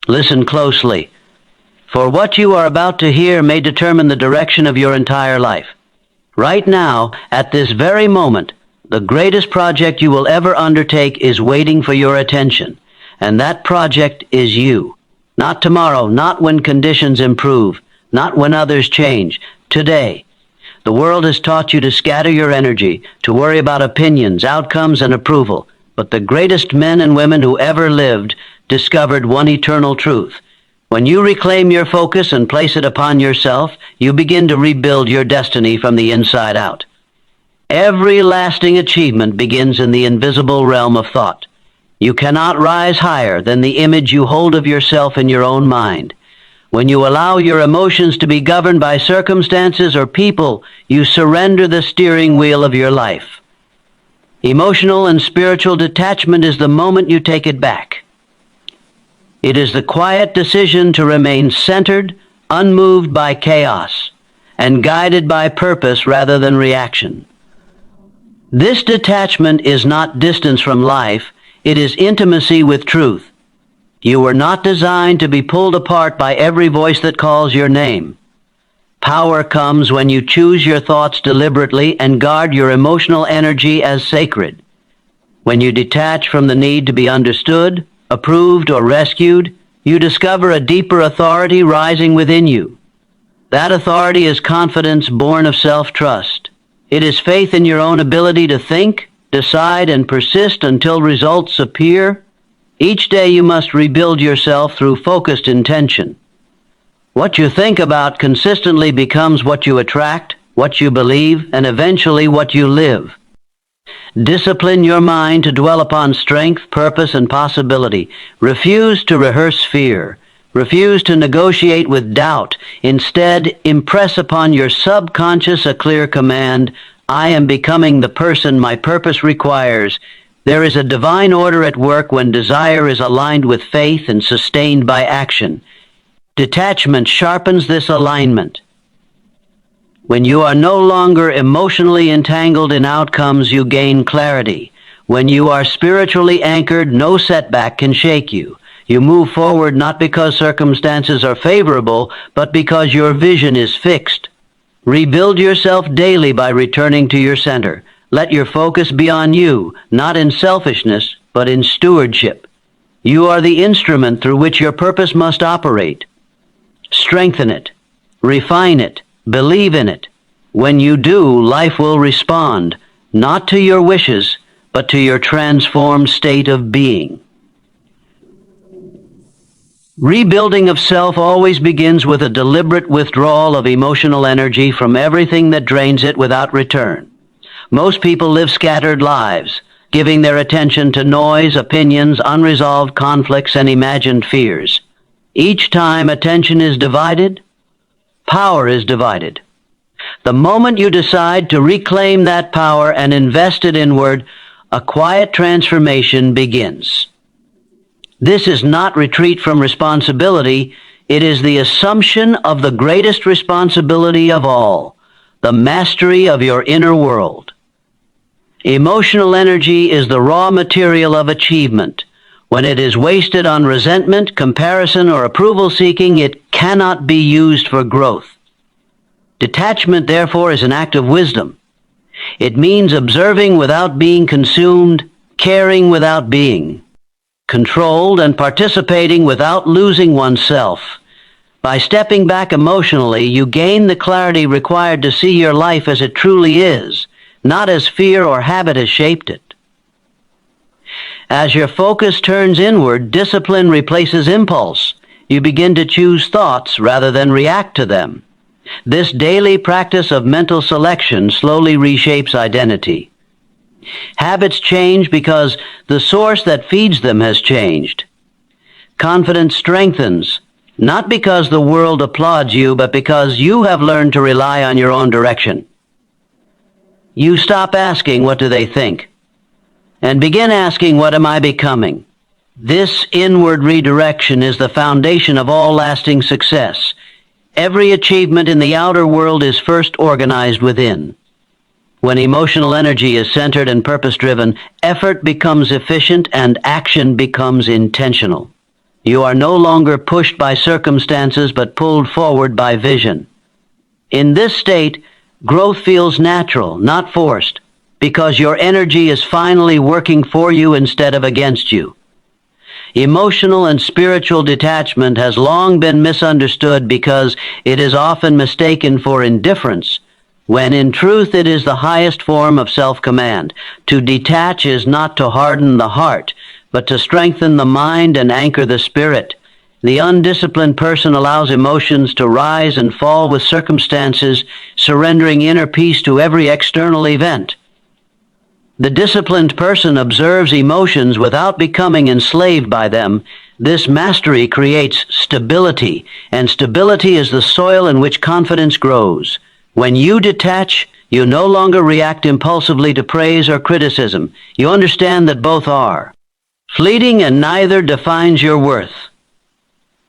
Listen closely, for what you are about to hear may determine the direction of your entire life. Right now, at this very moment, the greatest project you will ever undertake is waiting for your attention, and that project is you. Not tomorrow, not when conditions improve, not when others change. Today. The world has taught you to scatter your energy, to worry about opinions, outcomes, and approval. But the greatest men and women who ever lived discovered one eternal truth. When you reclaim your focus and place it upon yourself, you begin to rebuild your destiny from the inside out. Every lasting achievement begins in the invisible realm of thought. You cannot rise higher than the image you hold of yourself in your own mind. When you allow your emotions to be governed by circumstances or people, you surrender the steering wheel of your life. Emotional and spiritual detachment is the moment you take it back. It is the quiet decision to remain centered, unmoved by chaos, and guided by purpose rather than reaction. This detachment is not distance from life, it is intimacy with truth. You were not designed to be pulled apart by every voice that calls your name. Power comes when you choose your thoughts deliberately and guard your emotional energy as sacred. When you detach from the need to be understood, approved, or rescued, you discover a deeper authority rising within you. That authority is confidence born of self-trust. It is faith in your own ability to think, decide, and persist until results appear. Each day you must rebuild yourself through focused intention. What you think about consistently becomes what you attract, what you believe, and eventually what you live. Discipline your mind to dwell upon strength, purpose, and possibility. Refuse to rehearse fear. Refuse to negotiate with doubt. Instead, impress upon your subconscious a clear command: I am becoming the person my purpose requires. There is a divine order at work when desire is aligned with faith and sustained by action. Detachment sharpens this alignment. When you are no longer emotionally entangled in outcomes, you gain clarity. When you are spiritually anchored, no setback can shake you. You move forward not because circumstances are favorable, but because your vision is fixed. Rebuild yourself daily by returning to your center. Let your focus be on you, not in selfishness, but in stewardship. You are the instrument through which your purpose must operate. Strengthen it. Refine it. Believe in it. When you do, life will respond, not to your wishes, but to your transformed state of being. Rebuilding of self always begins with a deliberate withdrawal of emotional energy from everything that drains it without return. Most people live scattered lives, giving their attention to noise, opinions, unresolved conflicts, and imagined fears. Each time attention is divided, power is divided. The moment you decide to reclaim that power and invest it inward, a quiet transformation begins. This is not retreat from responsibility, it is the assumption of the greatest responsibility of all, the mastery of your inner world. Emotional energy is the raw material of achievement. When it is wasted on resentment, comparison, or approval seeking, it cannot be used for growth. Detachment, therefore, is an act of wisdom. It means observing without being consumed, caring without being, controlled and participating without losing oneself. By stepping back emotionally, you gain the clarity required to see your life as it truly is, not as fear or habit has shaped it. As your focus turns inward, discipline replaces impulse. You begin to choose thoughts rather than react to them. This daily practice of mental selection slowly reshapes identity. Habits change because the source that feeds them has changed. Confidence strengthens, not because the world applauds you, but because you have learned to rely on your own direction. You stop asking, what do they think? And begin asking, what am I becoming? This inward redirection is the foundation of all lasting success. Every achievement in the outer world is first organized within. When emotional energy is centered and purpose-driven, effort becomes efficient and action becomes intentional. You are no longer pushed by circumstances but pulled forward by vision. In this state, growth feels natural, not forced, because your energy is finally working for you instead of against you. Emotional and spiritual detachment has long been misunderstood because it is often mistaken for indifference, when in truth it is the highest form of self-command. To detach is not to harden the heart, but to strengthen the mind and anchor the spirit. The undisciplined person allows emotions to rise and fall with circumstances, surrendering inner peace to every external event. The disciplined person observes emotions without becoming enslaved by them. This mastery creates stability, and stability is the soil in which confidence grows. When you detach, you no longer react impulsively to praise or criticism. You understand that both are fleeting and neither defines your worth.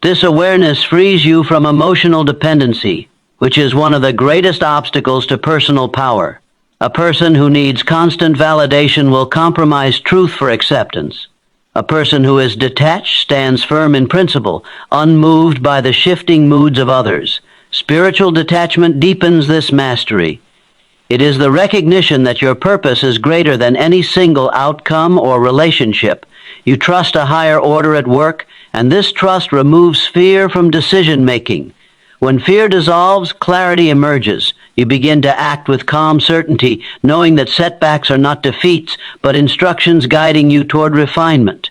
This awareness frees you from emotional dependency, which is one of the greatest obstacles to personal power. A person who needs constant validation will compromise truth for acceptance. A person who is detached stands firm in principle, unmoved by the shifting moods of others. Spiritual detachment deepens this mastery. It is the recognition that your purpose is greater than any single outcome or relationship. You trust a higher order at work, and this trust removes fear from decision-making. When fear dissolves, clarity emerges. You begin to act with calm certainty, knowing that setbacks are not defeats, but instructions guiding you toward refinement.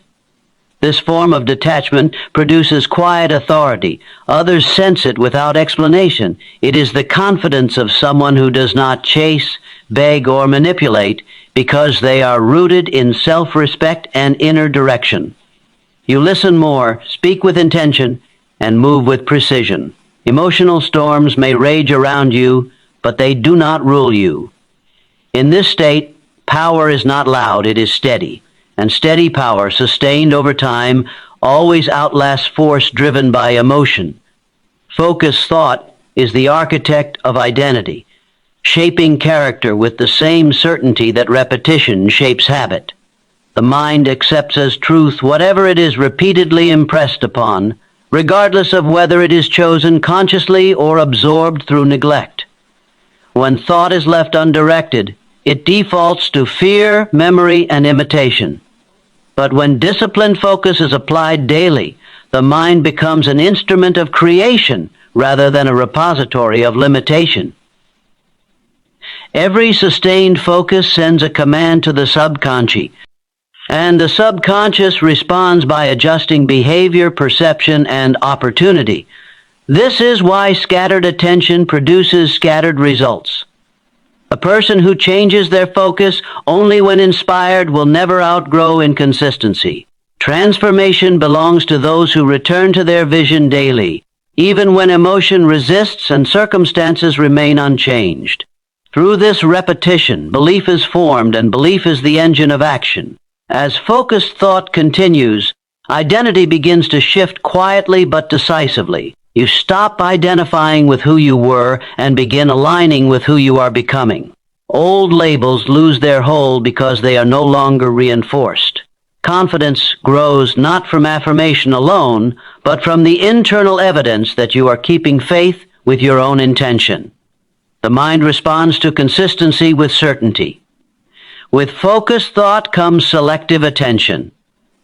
This form of detachment produces quiet authority. Others sense it without explanation. It is the confidence of someone who does not chase, beg, or manipulate, because they are rooted in self-respect and inner direction. You listen more, speak with intention, and move with precision. Emotional storms may rage around you, but they do not rule you. In this state, power is not loud, it is steady. And steady power, sustained over time, always outlasts force driven by emotion. Focused thought is the architect of identity, shaping character with the same certainty that repetition shapes habit. The mind accepts as truth whatever it is repeatedly impressed upon, regardless of whether it is chosen consciously or absorbed through neglect. When thought is left undirected, it defaults to fear, memory, and imitation. But when disciplined focus is applied daily, the mind becomes an instrument of creation rather than a repository of limitation. Every sustained focus sends a command to the subconscious, and the subconscious responds by adjusting behavior, perception, and opportunity. This is why scattered attention produces scattered results. A person who changes their focus only when inspired will never outgrow inconsistency. Transformation belongs to those who return to their vision daily, even when emotion resists and circumstances remain unchanged. Through this repetition, belief is formed, and belief is the engine of action. As focused thought continues, identity begins to shift quietly but decisively. You stop identifying with who you were and begin aligning with who you are becoming. Old labels lose their hold because they are no longer reinforced. Confidence grows not from affirmation alone, but from the internal evidence that you are keeping faith with your own intention. The mind responds to consistency with certainty. With focused thought comes selective attention.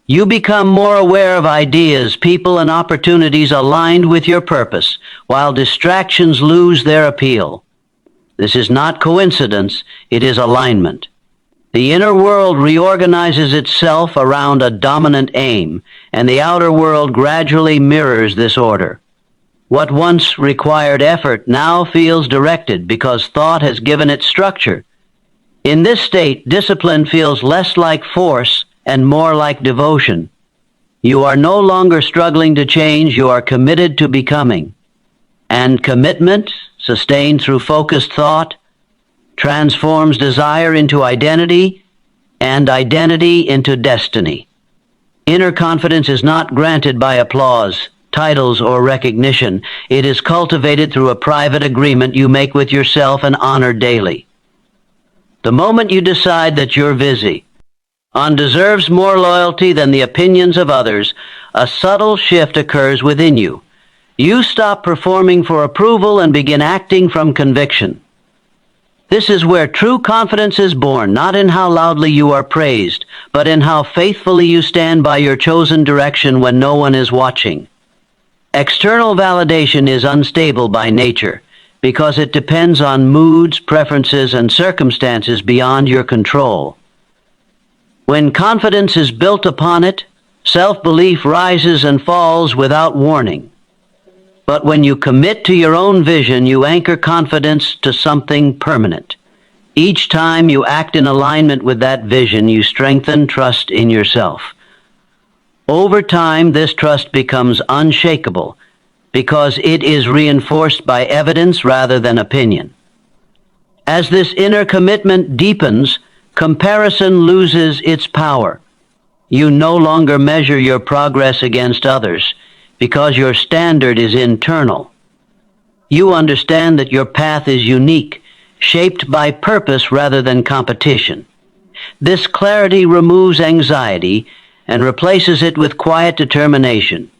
You become more aware of ideas, people, and opportunities aligned with your purpose, while distractions lose their appeal. This is not coincidence, it is alignment. The inner world reorganizes itself around a dominant aim, and the outer world gradually mirrors this order. What once required effort now feels directed because thought has given it structure. In this state, discipline feels less like force and more like devotion. You are no longer struggling to change, you are committed to becoming. And commitment, sustained through focused thought, transforms desire into identity and identity into destiny. Inner confidence is not granted by applause, titles, or recognition. It is cultivated through a private agreement you make with yourself and honor daily. The moment you decide that you're busy, deserves more loyalty than the opinions of others, a subtle shift occurs within you. You stop performing for approval and begin acting from conviction. This is where true confidence is born, not in how loudly you are praised, but in how faithfully you stand by your chosen direction when no one is watching. External validation is unstable by nature because it depends on moods, preferences, and circumstances beyond your control. When confidence is built upon it, self-belief rises and falls without warning. But when you commit to your own vision, you anchor confidence to something permanent. Each time you act in alignment with that vision, you strengthen trust in yourself. Over time, this trust becomes unshakable because it is reinforced by evidence rather than opinion. As this inner commitment deepens, comparison loses its power. You no longer measure your progress against others because your standard is internal. You understand that your path is unique, shaped by purpose rather than competition. This clarity removes anxiety and replaces it with quiet determination.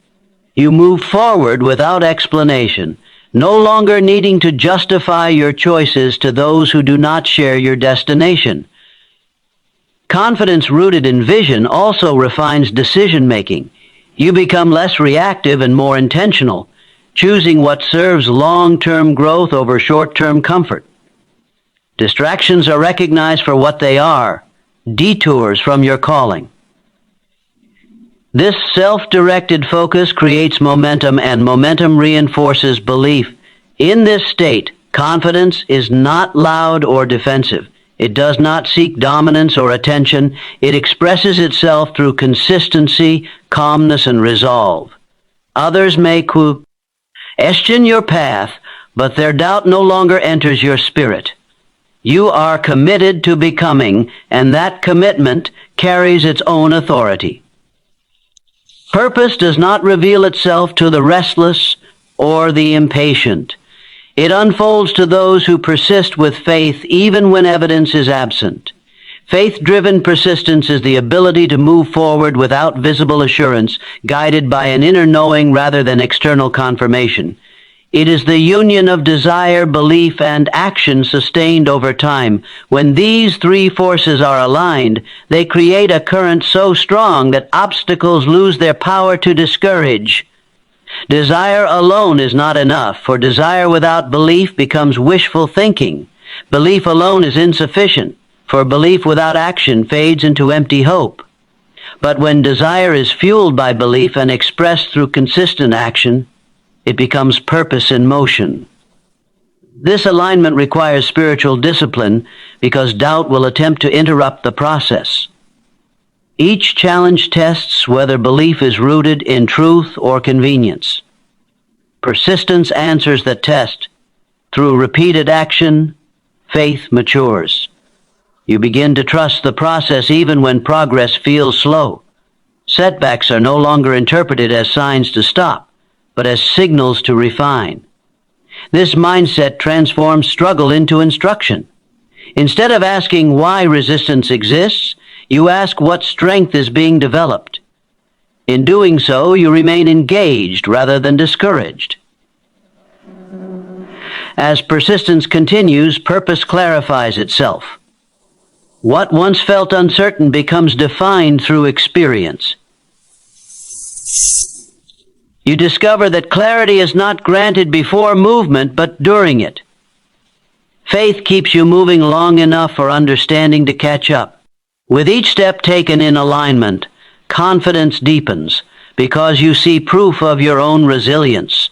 You move forward without explanation, no longer needing to justify your choices to those who do not share your destination. Confidence rooted in vision also refines decision-making. You become less reactive and more intentional, choosing what serves long-term growth over short-term comfort. Distractions are recognized for what they are, detours from your calling. This self-directed focus creates momentum, and momentum reinforces belief. In this state, confidence is not loud or defensive. It does not seek dominance or attention. It expresses itself through consistency, calmness, and resolve. Others may question your path, but their doubt no longer enters your spirit. You are committed to becoming, and that commitment carries its own authority. Purpose does not reveal itself to the restless or the impatient. It unfolds to those who persist with faith even when evidence is absent. Faith-driven persistence is the ability to move forward without visible assurance, guided by an inner knowing rather than external confirmation. It is the union of desire, belief, and action sustained over time. When these three forces are aligned, they create a current so strong that obstacles lose their power to discourage. Desire alone is not enough, for desire without belief becomes wishful thinking. Belief alone is insufficient, for belief without action fades into empty hope. But when desire is fueled by belief and expressed through consistent action, it becomes purpose in motion. This alignment requires spiritual discipline because doubt will attempt to interrupt the process. Each challenge tests whether belief is rooted in truth or convenience. Persistence answers the test. Through repeated action, faith matures. You begin to trust the process even when progress feels slow. Setbacks are no longer interpreted as signs to stop, but as signals to refine. This mindset transforms struggle into instruction. Instead of asking why resistance exists, you ask what strength is being developed. In doing so, you remain engaged rather than discouraged. As persistence continues, purpose clarifies itself. What once felt uncertain becomes defined through experience. You discover that clarity is not granted before movement, but during it. Faith keeps you moving long enough for understanding to catch up. With each step taken in alignment, confidence deepens because you see proof of your own resilience.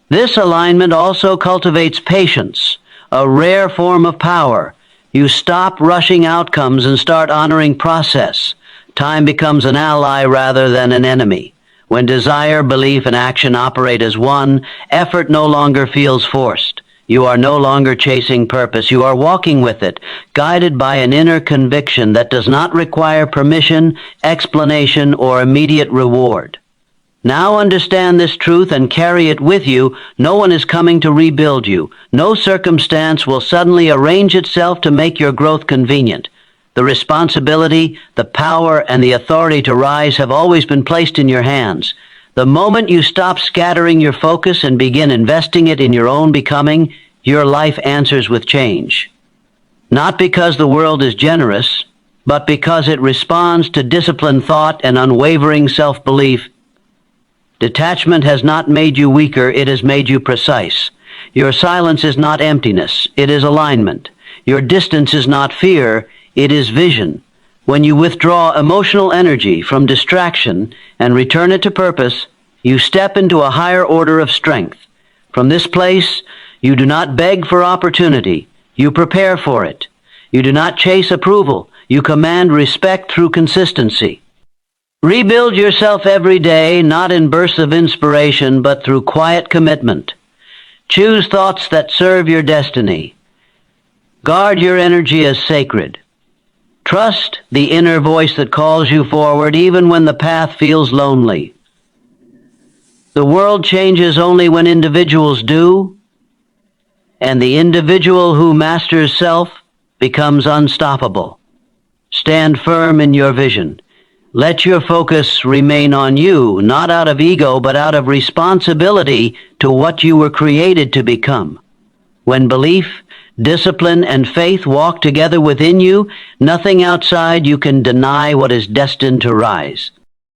This alignment also cultivates patience, a rare form of power. You stop rushing outcomes and start honoring process. Time becomes an ally rather than an enemy. When desire, belief, and action operate as one, effort no longer feels forced. You are no longer chasing purpose. You are walking with it, guided by an inner conviction that does not require permission, explanation, or immediate reward. Now understand this truth and carry it with you. No one is coming to rebuild you. No circumstance will suddenly arrange itself to make your growth convenient. The responsibility, the power, and the authority to rise have always been placed in your hands. The moment you stop scattering your focus and begin investing it in your own becoming, your life answers with change. Not because the world is generous, but because it responds to disciplined thought and unwavering self-belief. Detachment has not made you weaker, it has made you precise. Your silence is not emptiness, it is alignment. Your distance is not fear, it is vision. When you withdraw emotional energy from distraction and return it to purpose, you step into a higher order of strength. From this place, you do not beg for opportunity, you prepare for it. You do not chase approval, you command respect through consistency. Rebuild yourself every day, not in bursts of inspiration, but through quiet commitment. Choose thoughts that serve your destiny. Guard your energy as sacred. Trust the inner voice that calls you forward even when the path feels lonely. The world changes only when individuals do, and the individual who masters self becomes unstoppable. Stand firm in your vision. Let your focus remain on you, not out of ego, but out of responsibility to what you were created to become. When belief, discipline, and faith walk together within you, nothing outside you can deny what is destined to rise.